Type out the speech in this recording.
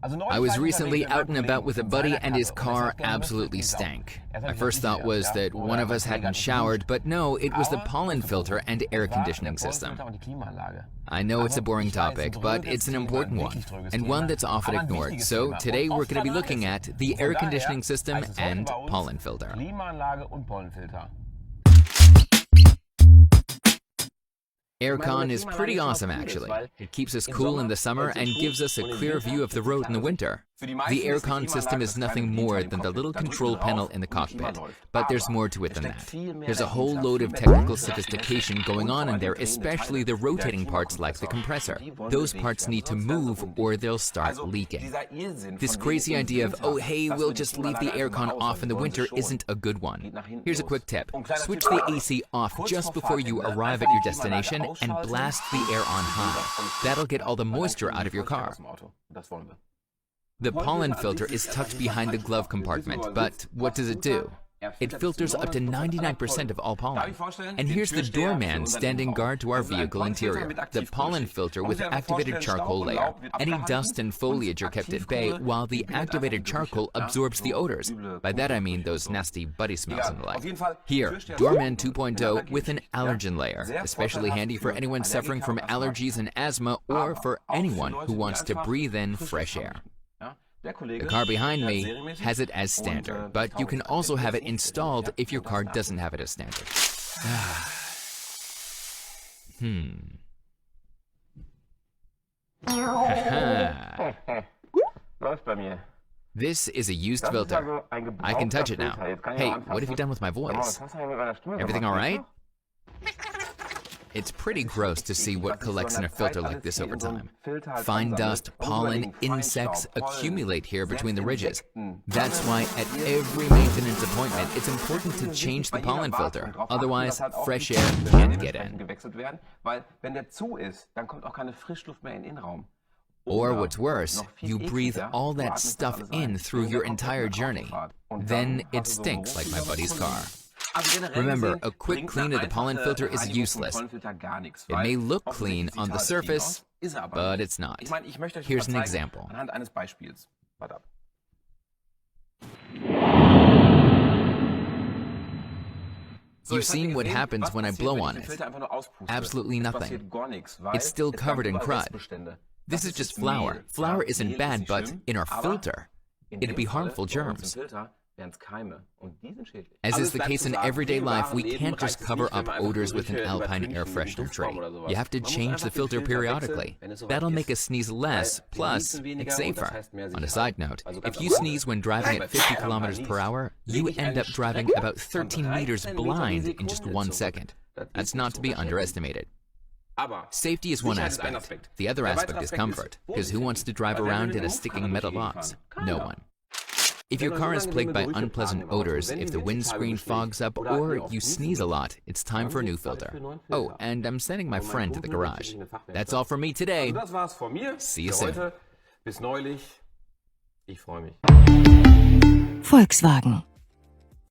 I was recently out and about with a buddy and his car absolutely stank. My first thought was that one of us hadn't showered, but no, it was the pollen filter and air conditioning system. I know it's a boring topic, but it's an important one, and one that's often ignored. So today we're going to be looking at the air conditioning system and pollen filter. Aircon is pretty awesome actually. It keeps us cool in the summer and gives us a clear view of the road in the winter. The aircon system is nothing more than the little control panel in the cockpit, but there's more to it than that. There's a whole load of technical sophistication going on in there, especially the rotating parts like the compressor. Those parts need to move or they'll start leaking. This crazy idea of, oh hey, we'll just leave the aircon off in the winter isn't a good one. Here's a quick tip. Switch the AC off just before you arrive at your destination and blast the air on high. That'll get all the moisture out of your car. The pollen filter is tucked behind the glove compartment, but what does it do? It filters up to 99% of all pollen. And here's the doorman standing guard to our vehicle interior, the pollen filter with activated charcoal layer. Any dust and foliage are kept at bay while the activated charcoal absorbs the odors. By that I mean those nasty buddy smells and the like. Here, Doorman 2.0 with an allergen layer, especially handy for anyone suffering from allergies and asthma or for anyone who wants to breathe in fresh air. The car behind me has it as standard, but you can also have it installed if your car doesn't have it as standard. This is a used filter. I can touch it now. Hey, what have you done with my voice? Everything all right? It's pretty gross to see what collects in a filter like this over time. Fine dust, pollen, insects accumulate here between the ridges. That's why at every maintenance appointment, it's important to change the pollen filter. Otherwise, fresh air can't get in. Or what's worse, you breathe all that stuff in through your entire journey. Then it stinks like my buddy's car. Remember, a quick clean of the pollen filter is useless. It may look clean on the surface, but it's not. Here's an example. You've seen what happens when I blow on it. Absolutely nothing. It's still covered in crud. This is just flour. Flour isn't bad, but in our filter, it'd be harmful germs. As is the case in everyday life, we can't just cover up odors with an Alpine air freshener tray. You have to change the filter periodically. That'll make us sneeze less, plus it's safer. On a side note, if you sneeze when driving at 50 kilometers per hour, you end up driving about 13 meters blind in just 1 second. That's not to be underestimated. Safety is one aspect. The other aspect is comfort, because who wants to drive around in a sticking metal box? No one. If your car is plagued by unpleasant odors, if the windscreen fogs up, or you sneeze a lot, it's time for a new filter. Oh, and I'm sending my friend to the garage. That's all from me today. See you soon. Volkswagen.